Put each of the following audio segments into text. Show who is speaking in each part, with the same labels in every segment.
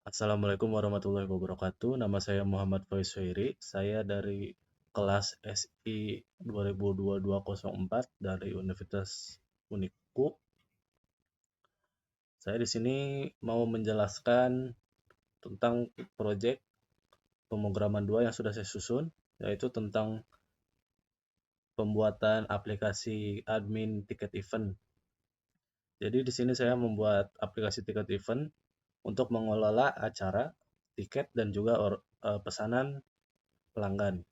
Speaker 1: Assalamualaikum warahmatullahi wabarakatuh. Nama saya Muhammad Faiz Hoiri. Saya dari kelas SI 2022-04 dari Universitas Uniku. Saya di sini mau menjelaskan tentang proyek pemrograman 2 yang sudah saya susun, yaitu tentang pembuatan aplikasi admin tiket event. Jadi di sini saya membuat aplikasi tiket event untuk mengelola acara, tiket, dan juga pesanan pelanggan.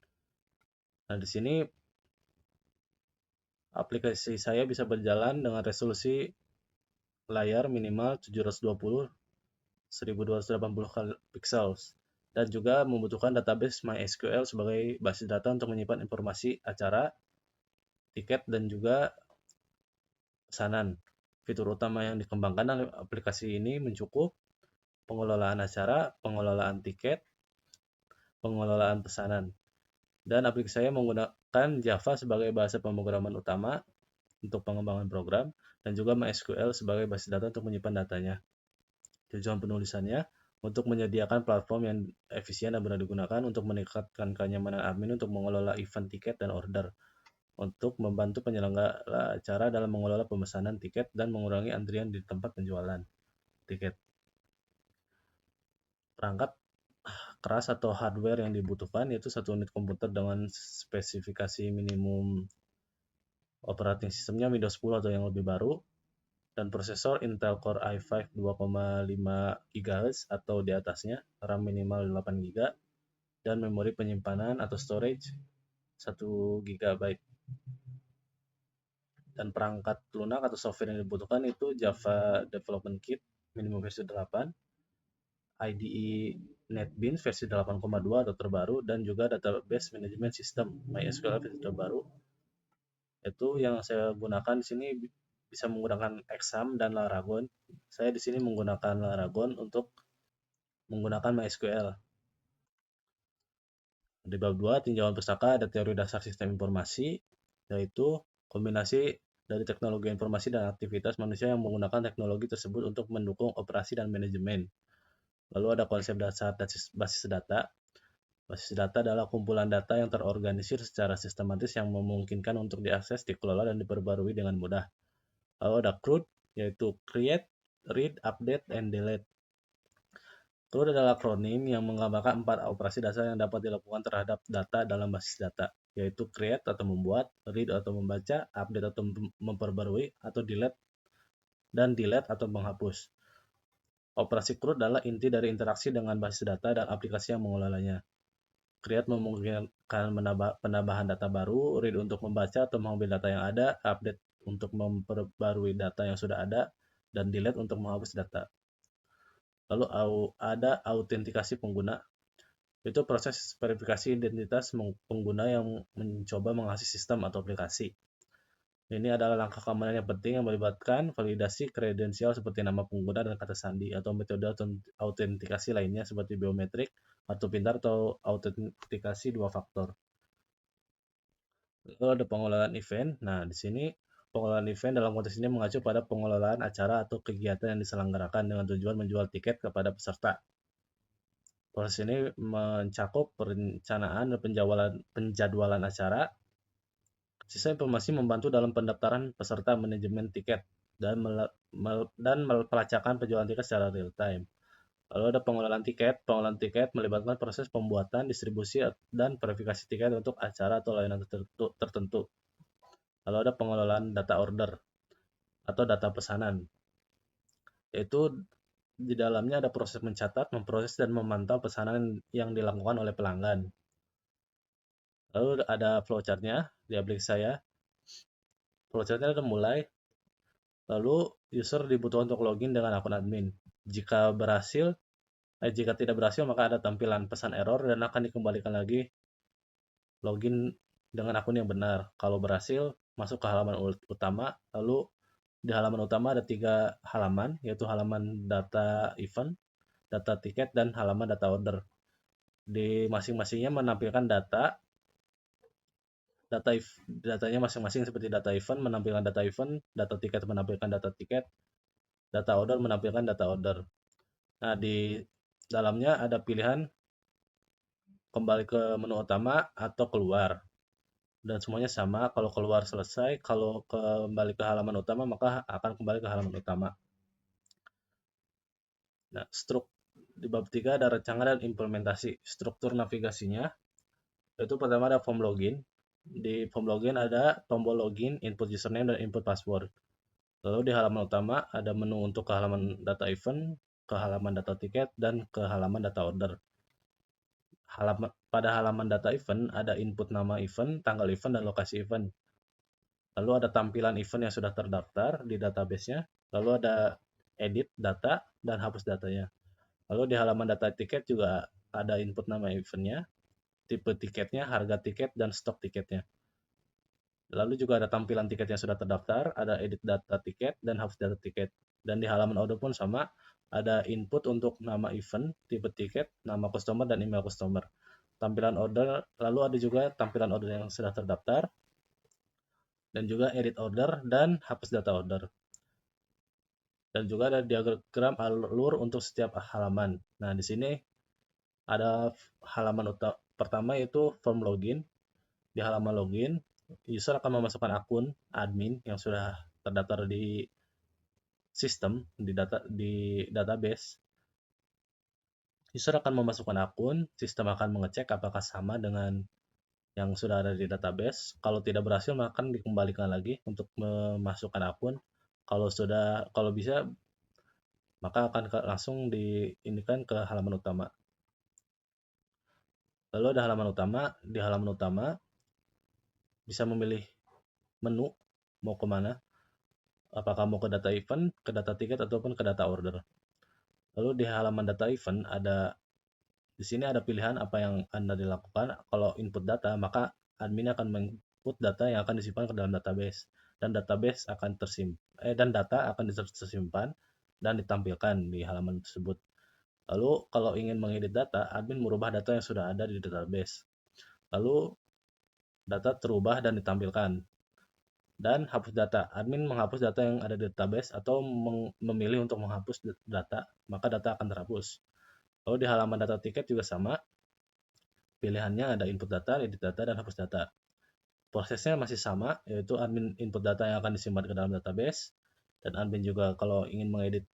Speaker 1: Nah, di sini aplikasi saya bisa berjalan dengan resolusi layar minimal 720 1280 pixels dan juga membutuhkan database MySQL sebagai basis data untuk menyimpan informasi acara, tiket, dan juga pesanan. Fitur utama yang dikembangkan dalam aplikasi ini mencakup pengelolaan acara, pengelolaan tiket, pengelolaan pesanan. Dan aplikasi saya menggunakan Java sebagai bahasa pemrograman utama untuk pengembangan program, dan juga MySQL sebagai basis data untuk menyimpan datanya. Tujuan penulisannya untuk menyediakan platform yang efisien dan mudah digunakan untuk meningkatkan kenyamanan admin untuk mengelola event tiket dan order, untuk membantu penyelenggara acara dalam mengelola pemesanan tiket dan mengurangi antrian di tempat penjualan tiket. Perangkat keras atau hardware yang dibutuhkan yaitu satu unit komputer dengan spesifikasi minimum operating sistemnya Windows 10 atau yang lebih baru, dan prosesor Intel Core i5 2,5 GHz atau di atasnya, RAM minimal 8 GB, dan memori penyimpanan atau storage 1 GB. Dan perangkat lunak atau software yang dibutuhkan itu Java Development Kit minimum versi 8, IDE NetBeans versi 8,2 atau terbaru, dan juga Database Management System MySQL versi terbaru. Itu yang saya gunakan di sini bisa menggunakan Exam dan Laragon. Saya di sini menggunakan Laragon untuk menggunakan MySQL. Di bab 2, tinjauan pustaka, ada teori dasar sistem informasi, yaitu kombinasi dari teknologi informasi dan aktivitas manusia yang menggunakan teknologi tersebut untuk mendukung operasi dan manajemen. Lalu ada konsep dasar basis data. Basis data adalah kumpulan data yang terorganisir secara sistematis yang memungkinkan untuk diakses, dikelola, dan diperbarui dengan mudah. Lalu ada CRUD, yaitu Create, Read, Update, and Delete. CRUD adalah akronim yang menggambarkan 4 operasi dasar yang dapat dilakukan terhadap data dalam basis data, yaitu create atau membuat, read atau membaca, update atau memperbarui, atau delete atau menghapus. Operasi CRUD adalah inti dari interaksi dengan basis data dan aplikasi yang mengelolanya. Create memungkinkan penambahan data baru, read untuk membaca atau mengambil data yang ada, update untuk memperbarui data yang sudah ada, dan delete untuk menghapus data. Lalu ada autentikasi pengguna. Itu proses verifikasi identitas pengguna yang mencoba mengakses sistem atau aplikasi. Ini adalah langkah keamanan yang penting yang melibatkan validasi kredensial seperti nama pengguna dan kata sandi, atau metode autentikasi lainnya seperti biometrik, kartu pintar, atau autentikasi 2 faktor. Lalu ada pengelolaan event. Nah, di sini pengelolaan event dalam konteks ini mengacu pada pengelolaan acara atau kegiatan yang diselenggarakan dengan tujuan menjual tiket kepada peserta. Proses ini mencakup perencanaan dan penjadwalan acara. Sistem informasi membantu dalam pendaftaran peserta, manajemen tiket, dan pelacakan penjualan tiket secara real time. Lalu ada pengelolaan tiket. Pengelolaan tiket melibatkan proses pembuatan, distribusi, dan verifikasi tiket untuk acara atau layanan tertentu. Lalu ada pengelolaan data order atau data pesanan, yaitu di dalamnya ada proses mencatat, memproses, dan memantau pesanan yang dilakukan oleh pelanggan. Lalu ada flowchart-nya di aplikasi saya. Flowchart-nya udah mulai. Lalu user dibutuhkan untuk login dengan akun admin. Jika tidak berhasil, maka ada tampilan pesan error dan akan dikembalikan lagi login dengan akun yang benar. Kalau berhasil, masuk ke halaman utama. Lalu di halaman utama ada 3 halaman, yaitu halaman data event, data tiket, dan halaman data order. Di masing-masingnya menampilkan datanya masing-masing, seperti data event menampilkan data event, data tiket menampilkan data tiket, data order menampilkan data order. Nah, di dalamnya ada pilihan kembali ke menu utama atau keluar. Dan semuanya sama, kalau keluar selesai, kalau kembali ke halaman utama maka akan kembali ke halaman utama. Nah, di bab 3 ada rancangan dan implementasi. Struktur navigasinya, itu pertama ada form login. Di form login ada tombol login, input username, dan input password. Lalu di halaman utama ada menu untuk ke halaman data event, ke halaman data tiket, dan ke halaman data order. Pada halaman data event ada input nama event, tanggal event, dan lokasi event. Lalu ada tampilan event yang sudah terdaftar di database-nya. Lalu ada edit data dan hapus datanya. Lalu di halaman data tiket juga ada input nama eventnya, tipe tiketnya, harga tiket, dan stok tiketnya. Lalu juga ada tampilan tiket yang sudah terdaftar, ada edit data tiket, dan hapus data tiket. Dan di halaman order pun sama, ada input untuk nama event, tipe tiket, nama customer, dan email customer. Tampilan order, lalu ada juga tampilan order yang sudah terdaftar, dan juga edit order, dan hapus data order. Dan juga ada diagram alur untuk setiap halaman. Nah, di sini ada halaman pertama yaitu form login. Di halaman login, user akan memasukkan akun admin yang sudah terdaftar di sistem di database. User akan memasukkan akun, sistem akan mengecek apakah sama dengan yang sudah ada di database. Kalau tidak berhasil, maka akan dikembalikan lagi untuk memasukkan akun. Kalau bisa, maka akan langsung diinikan ke halaman utama. Lalu ada halaman utama. Di halaman utama bisa memilih menu mau kemana, apakah mau ke data event, ke data tiket, ataupun ke data order. Lalu di halaman data event di sini ada pilihan apa yang Anda dilakukan. Kalau input data, maka admin akan menginput data yang akan disimpan ke dalam database, dan database akan dan data akan tersimpan dan ditampilkan di halaman tersebut. Lalu kalau ingin mengedit data, admin merubah data yang sudah ada di database. Lalu data terubah dan ditampilkan. Dan hapus data. Admin menghapus data yang ada di database atau memilih untuk menghapus data, maka data akan terhapus. Lalu di halaman data tiket juga sama. Pilihannya ada input data, edit data, dan hapus data. Prosesnya masih sama, yaitu admin input data yang akan disimpan ke dalam database, dan admin juga kalau ingin mengedit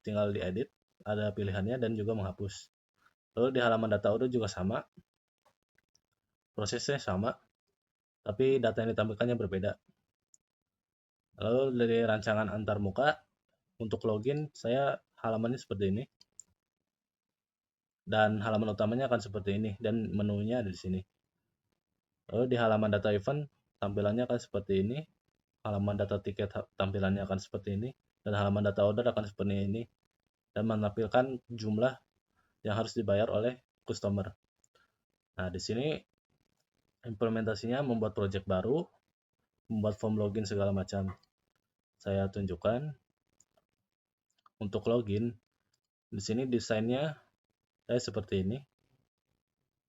Speaker 1: tinggal diedit, ada pilihannya, dan juga menghapus. Lalu di halaman data order juga sama, prosesnya sama, tapi data yang ditampilkannya berbeda. Lalu dari rancangan antarmuka, untuk login saya halamannya seperti ini, dan halaman utamanya akan seperti ini, dan menunya ada di sini. Lalu di halaman data event tampilannya akan seperti ini, halaman data tiket tampilannya akan seperti ini, dan halaman data order akan seperti ini, dan menampilkan jumlah yang harus dibayar oleh customer. Nah, di sini implementasinya membuat project baru, membuat form login segala macam. Saya tunjukkan untuk login. Di sini desainnya saya seperti ini,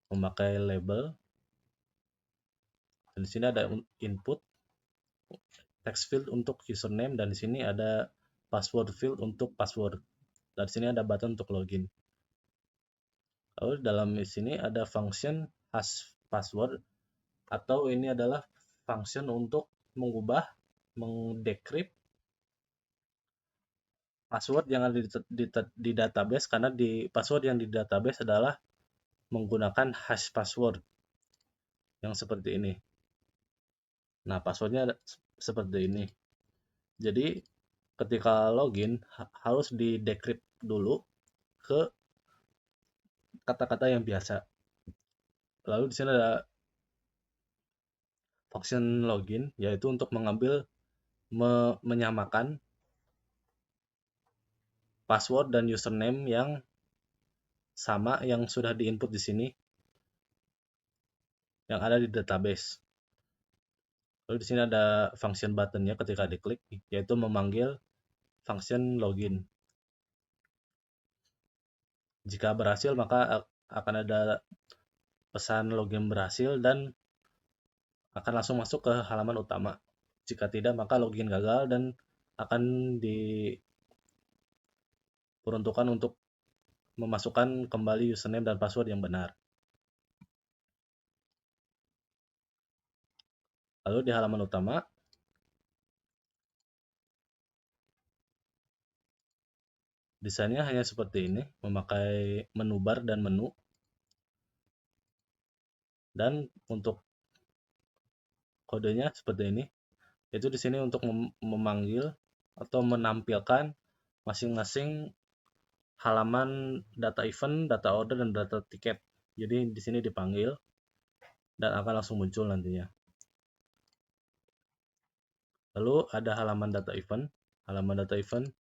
Speaker 1: memakai label. Dan di sini ada input, text field untuk username, dan di sini ada password field untuk password. Dan di sini ada button untuk login. Lalu dalam sini ada function hash password, atau ini adalah function untuk mengubah, mengdecrypt password yang ada di database, karena di password yang di database adalah menggunakan hash password yang seperti ini. Nah, passwordnya seperti ini. Jadi ketika login harus di-decrypt dulu ke kata-kata yang biasa. Lalu di sini ada function login, yaitu untuk menyamakan password dan username yang sama yang sudah diinput di sini, yang ada di database. Lalu di sini ada function buttonnya ketika diklik, yaitu memanggil function login. Jika berhasil, maka akan ada pesan login berhasil dan akan langsung masuk ke halaman utama. Jika tidak, maka login gagal dan akan diperuntukkan untuk memasukkan kembali username dan password yang benar. Lalu di halaman utama, desainnya hanya seperti ini, memakai menu bar dan menu. Dan untuk kodenya seperti ini. Itu di sini untuk memanggil atau menampilkan masing-masing halaman data event, data order, dan data tiket. Jadi di sini dipanggil dan akan langsung muncul nantinya. Lalu ada halaman data event. Halaman data event.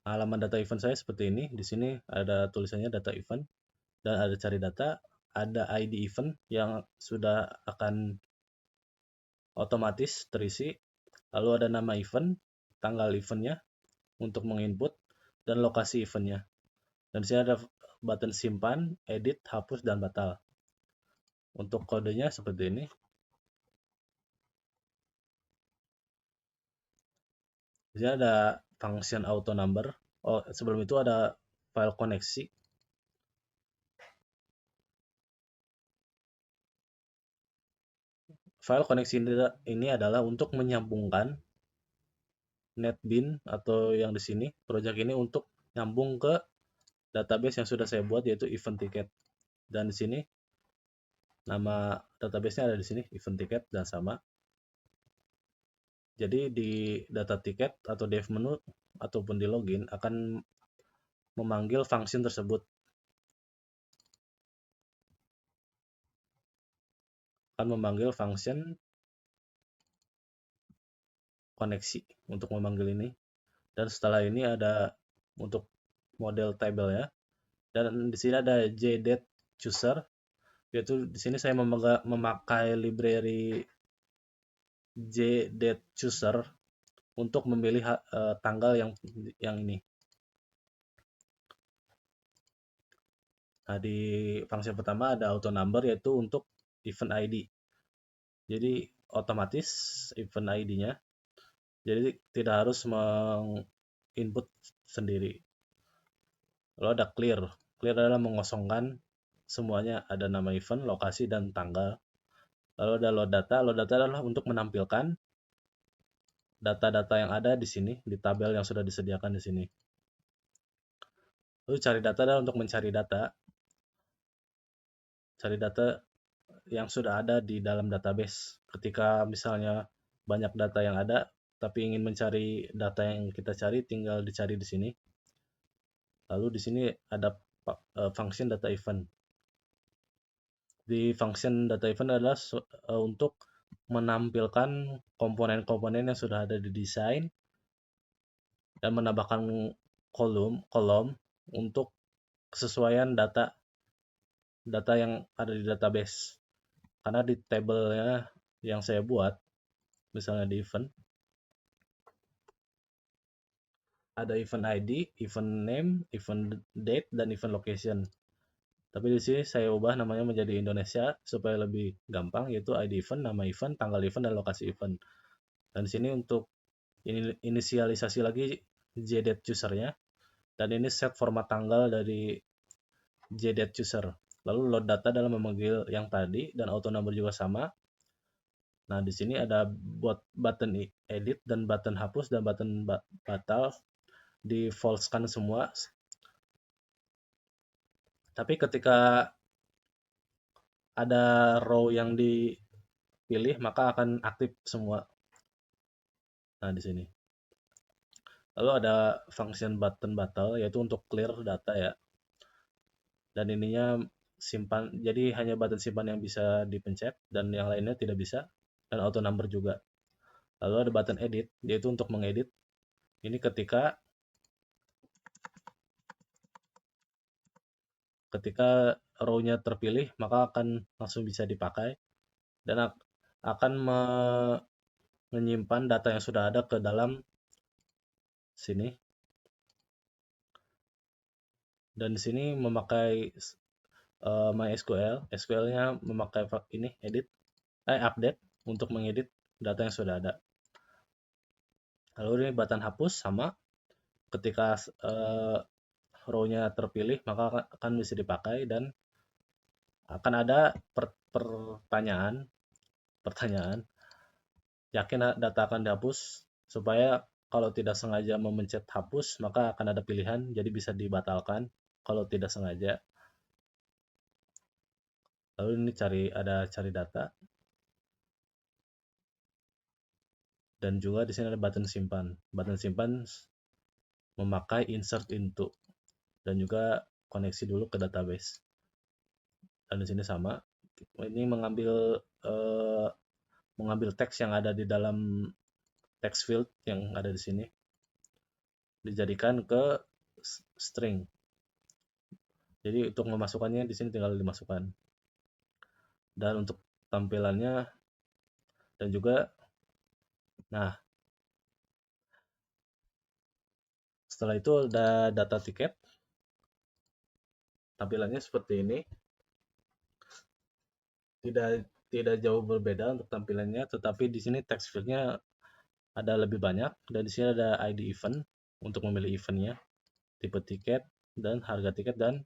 Speaker 1: Halaman data event saya seperti ini. Di sini ada tulisannya data event dan ada cari data, ada ID event yang sudah akan otomatis terisi. Lalu ada nama event, tanggal eventnya untuk menginput, dan lokasi eventnya. Dan di sini ada button simpan, edit, hapus, dan batal. Untuk kodenya seperti ini. Di sini ada function auto number. Oh, sebelum itu ada file koneksi. File koneksi ini adalah untuk menyambungkan NetBeans atau yang di sini, project ini untuk nyambung ke database yang sudah saya buat, yaitu event ticket. Dan di sini nama database-nya ada di sini, event ticket, dan sama. Jadi di data ticket atau dev menu ataupun di login akan memanggil function tersebut. Akan memanggil function koneksi untuk memanggil ini. Dan setelah ini ada untuk model table ya. Dan di sini ada JDate_Chooser, yaitu di sini saya memakai library JDate_Chooser untuk memilih tanggal yang ini. Nah, di fungsi pertama ada auto number, yaitu untuk event ID. Jadi otomatis event ID-nya. Jadi tidak harus menginput sendiri. Lalu ada clear. Clear adalah mengosongkan semuanya, ada nama event, lokasi, dan tanggal. Lalu ada load data. Load data adalah untuk menampilkan data-data yang ada di sini, di tabel yang sudah disediakan di sini. Lalu cari data adalah untuk mencari data. Cari data yang sudah ada di dalam database. Ketika misalnya banyak data yang ada, tapi ingin mencari data yang kita cari, tinggal dicari di sini. Lalu di sini ada function data event. Di function data event adalah untuk menampilkan komponen-komponen yang sudah ada di desain dan menambahkan kolom untuk kesesuaian data yang ada di database. Karena di tabelnya yang saya buat, misalnya di event, ada event ID, event name, event date, dan event location. Tapi di sini saya ubah namanya menjadi Indonesia supaya lebih gampang, yaitu ID event, nama event, tanggal event, dan lokasi event. Dan di sini untuk inisialisasi lagi JDate_Chooser-nya, dan ini set format tanggal dari JDate_Chooser. Lalu load data dalam memanggil yang tadi, dan auto number juga sama. Nah, di sini ada button edit dan button hapus dan button batal, di false-kan semua. Tapi ketika ada row yang dipilih, maka akan aktif semua. Nah, di sini. Lalu ada function button batal, yaitu untuk clear data ya. Dan ininya simpan, jadi hanya button simpan yang bisa dipencet dan yang lainnya tidak bisa, dan auto number juga. Lalu ada button edit, yaitu untuk mengedit. Ini ketika row-nya terpilih, maka akan langsung bisa dipakai dan akan menyimpan data yang sudah ada ke dalam sini. Dan di sini memakai MySQL. SQL-nya memakai ini update untuk mengedit data yang sudah ada. Lalu ini button hapus sama, ketika row-nya terpilih maka akan bisa dipakai, dan akan ada pertanyaan, yakin data akan dihapus, supaya kalau tidak sengaja memencet hapus maka akan ada pilihan, jadi bisa dibatalkan kalau tidak sengaja. Lalu ini cari data, dan juga di sini ada button simpan. Button simpan memakai insert into, dan juga koneksi dulu ke database. Dan di sini sama, ini mengambil teks yang ada di dalam text field yang ada di sini, dijadikan ke string. Jadi untuk memasukkannya di sini tinggal dimasukkan. Dan untuk tampilannya, dan juga, nah, setelah itu ada data tiket. Tampilannya seperti ini. Tidak jauh berbeda untuk tampilannya, tetapi di sini text fieldnya ada lebih banyak, dan di sini ada ID event untuk memilih eventnya, tipe tiket, dan harga tiket, dan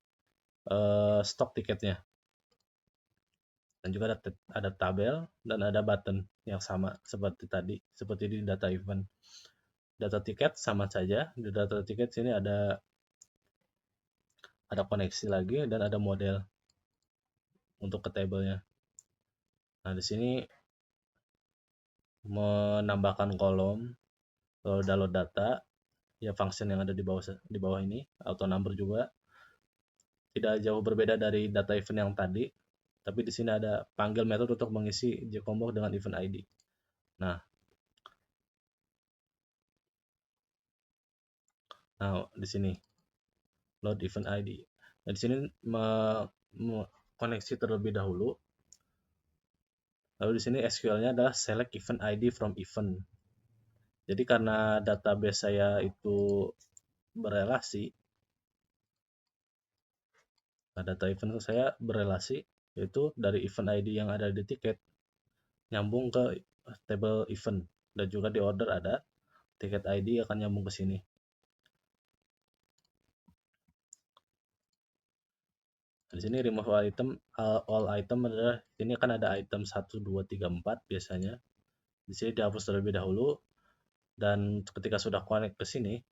Speaker 1: stok tiketnya. Dan juga ada tabel dan ada button yang sama seperti tadi, seperti di data event. Data tiket sama saja. Di data tiket sini ada koneksi lagi, dan ada model untuk ke tabelnya. Nah, di sini menambahkan kolom, lalu download data, ya function yang ada di bawah ini, auto number juga. Tidak jauh berbeda dari data event yang tadi, tapi di sini ada panggil metode untuk mengisi JCombo dengan event ID. Nah, di sini load event ID. Nah, di sini koneksi terlebih dahulu. Lalu di sini SQL-nya adalah select event ID from event. Jadi karena database saya itu berelasi, data event saya berelasi, yaitu dari event ID yang ada di tiket nyambung ke table event, dan juga di order ada tiket ID akan nyambung ke sini. Di sini remove all item adalah, ini kan ada item 1, 2, 3, 4 biasanya. Di sini dihapus terlebih dahulu, dan ketika sudah connect ke sini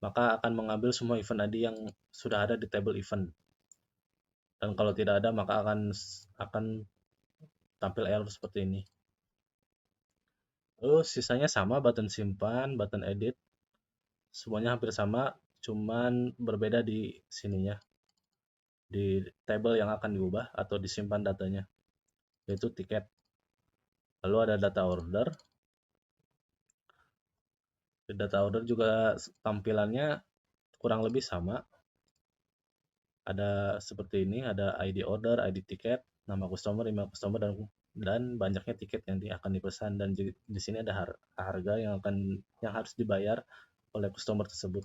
Speaker 1: maka akan mengambil semua event ID yang sudah ada di table event. Dan kalau tidak ada maka akan tampil error seperti ini. Terus sisanya sama, button simpan, button edit, semuanya hampir sama, cuman berbeda di sininya, di table yang akan diubah atau disimpan datanya, yaitu tiket. Lalu ada data order. Di data order juga tampilannya kurang lebih sama. Ada seperti ini, ada ID order, ID tiket, nama customer, email customer, dan banyaknya tiket yang akan dipesan, dan di sini ada harga yang harus dibayar oleh customer tersebut,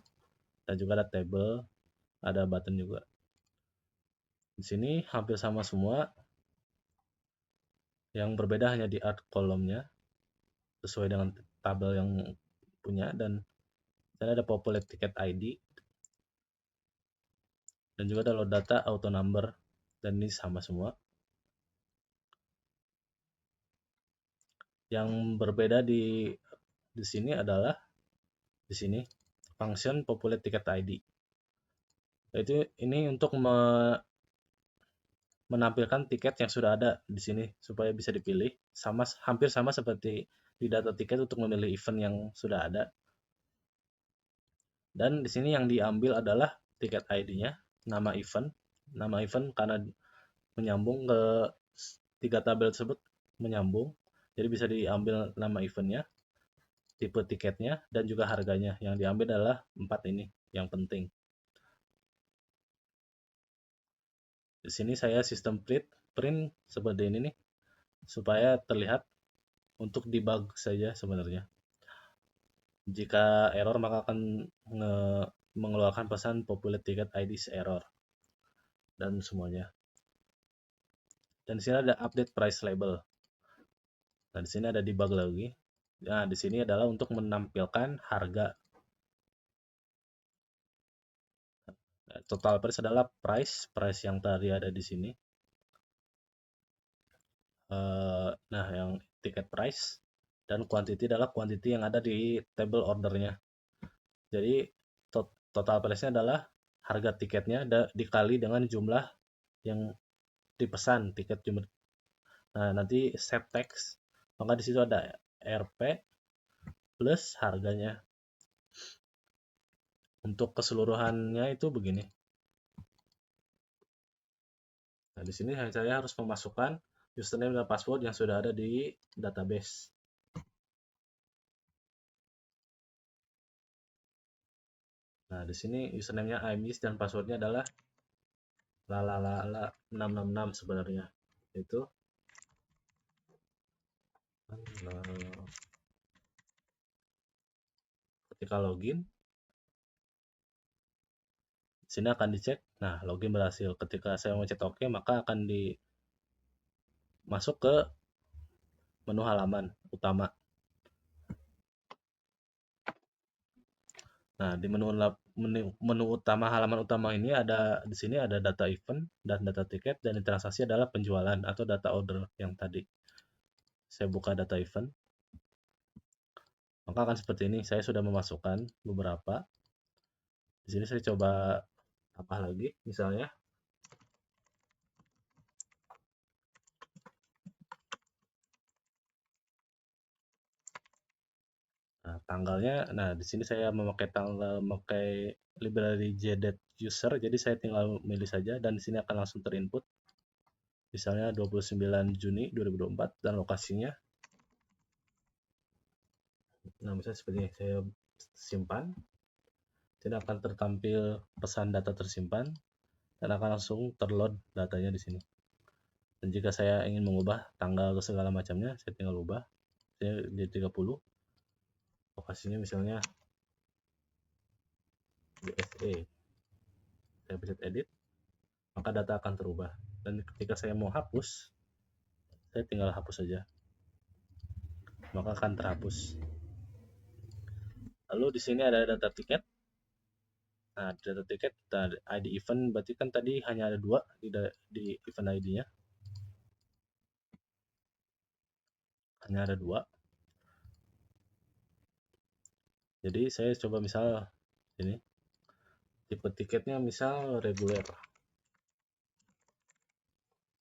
Speaker 1: dan juga ada table, ada button juga. Di sini hampir sama semua, yang berbeda hanya di art kolomnya sesuai dengan tabel yang punya, dan ada populate ticket ID, dan juga download data, auto number, dan ini sama semua. Yang berbeda di sini adalah di sini function populate ticket ID. Yaitu ini untuk menampilkan tiket yang sudah ada di sini supaya bisa dipilih, hampir sama seperti di data tiket untuk memilih event yang sudah ada. Dan di sini yang diambil adalah tiket ID-nya, nama event karena menyambung ke 3 tabel tersebut, menyambung. Jadi bisa diambil nama eventnya, tipe tiketnya, dan juga harganya. Yang diambil adalah 4 ini yang penting. Di sini saya sistem print seperti ini nih, supaya terlihat untuk debug saja sebenarnya. Jika error maka akan mengeluarkan pesan populate ticket ID error dan semuanya. Dan di sini ada update price label. Nah, di sini ada debug lagi. Nah, di sini adalah untuk menampilkan harga. Total price adalah price yang tadi ada di sini. Nah, yang tiket price dan quantity adalah quantity yang ada di table ordernya. Jadi total price-nya adalah harga tiketnya dikali dengan jumlah yang dipesan tiket jumlah. Nah, nanti set text, maka di situ ada RP plus harganya. Untuk keseluruhannya itu begini. Nah, di sini saya harus memasukkan username dan password yang sudah ada di database. Nah, di sini username-nya IMIS dan password-nya adalah lalalala 666 sebenarnya. Itu ketika login, sini akan dicek. Nah, login berhasil. Ketika saya mencet OK, maka akan masuk ke menu halaman utama. Nah, di menu utama halaman utama ini di sini ada data event dan data tiket, dan transaksi adalah penjualan atau data order yang tadi. Saya buka data event. Maka akan seperti ini. Saya sudah memasukkan beberapa. Di sini saya coba tambah lagi misalnya. Nah, tanggalnya, nah di sini saya memakai library JDate-User, jadi saya tinggal milih saja dan di sini akan langsung terinput. Misalnya 29 Juni 2024 dan lokasinya. Nah, misalnya seperti ini, saya simpan. Sini akan tertampil pesan data tersimpan dan akan langsung terload datanya di sini. Dan jika saya ingin mengubah tanggal atau segala macamnya, saya tinggal ubah. Saya di 30. Lokasinya misalnya USA. Saya pencet edit, maka data akan terubah. Dan ketika saya mau hapus, saya tinggal hapus saja, maka akan terhapus. Lalu di sini ada data tiket. Nah, data tiket, ID event berarti kan tadi hanya ada 2 di event ID-nya. Hanya ada 2. Jadi saya coba misal ini. Tipe tiketnya misal reguler.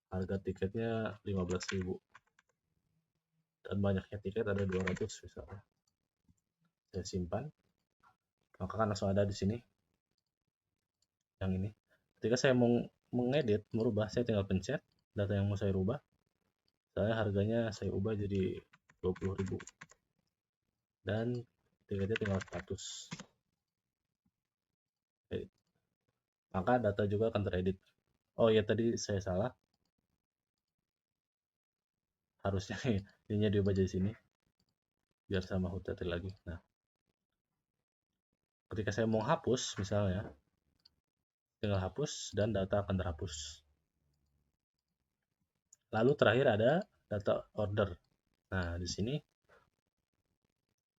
Speaker 1: Harga tiketnya 15.000. Dan banyaknya tiket ada 200 misalnya. Saya simpan. Maka kan langsung ada di sini. Yang ini. Ketika saya mau mengedit, merubah, saya tinggal pencet data yang mau saya rubah. Saya harganya saya ubah jadi 20.000. Dan tiketnya tinggal 100. Edit. Maka data juga akan teredit. Oh ya, tadi saya salah. Harusnya ininya diubah jadi sini. Biar sama HUT lagi. Nah, ketika saya mau hapus misalnya, tinggal hapus dan data akan terhapus. Lalu terakhir ada data order. Nah, di sini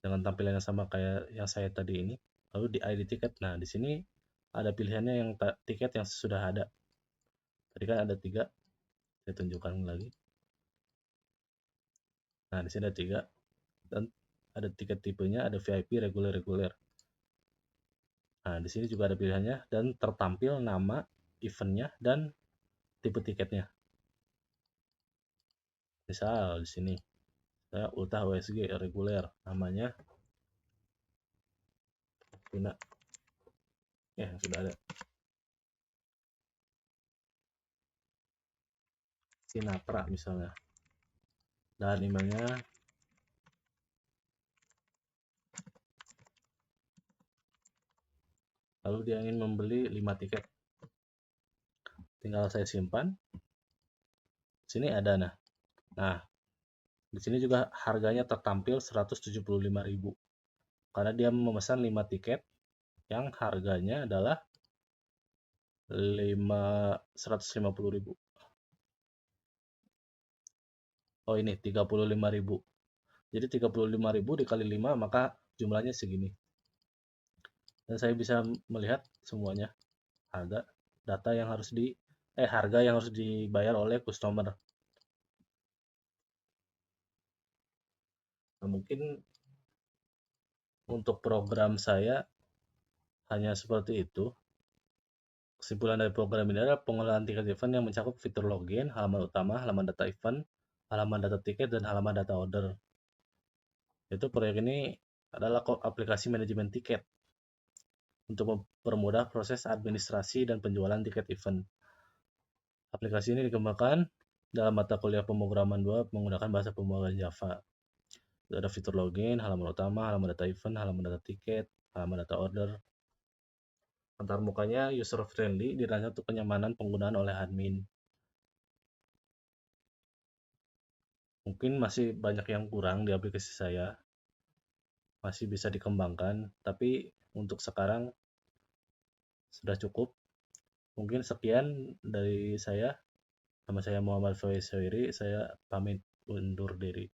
Speaker 1: dengan tampilan yang sama kayak yang saya tadi ini. Lalu di ID tiket. Nah, di sini ada pilihannya yang tiket yang sudah ada. Tadi kan ada 3. Saya tunjukkan lagi. Nah, di sini ada 3 dan ada tiket tipenya, ada VIP, reguler. Nah, di sini juga ada pilihannya dan tertampil nama eventnya dan tipe tiketnya. Misal di sini saya Ultah WSG reguler, namanya Tuna. Ya, sudah ada. Sinatra misalnya. Dan emailnya lalu dia ingin membeli 5 tiket. Tinggal saya simpan. Sini ada Nah, di sini juga harganya tertampil 175.000. Karena dia memesan 5 tiket yang harganya adalah 150.000. Oh, ini 35.000. Jadi 35.000 dikali 5 maka jumlahnya segini. Dan saya bisa melihat semuanya harga harga yang harus dibayar oleh customer. Nah, mungkin untuk program saya hanya seperti itu. Kesimpulan dari program ini adalah pengolahan tiket event yang mencakup fitur login, halaman utama, halaman data event, halaman data tiket, dan halaman data order. Itu proyek ini adalah aplikasi manajemen tiket untuk mempermudah proses administrasi dan penjualan tiket event. Aplikasi ini dikembangkan dalam mata kuliah pemrograman 2 menggunakan bahasa pemrograman Java. Ada fitur login, halaman utama, halaman data event, halaman data tiket, halaman data order. Antarmukanya user friendly, dirancang untuk kenyamanan penggunaan oleh admin. Mungkin masih banyak yang kurang di aplikasi saya, masih bisa dikembangkan, tapi untuk sekarang sudah cukup. Mungkin sekian dari saya. Nama saya Muhammad Fawzi Sawiri, saya pamit undur diri.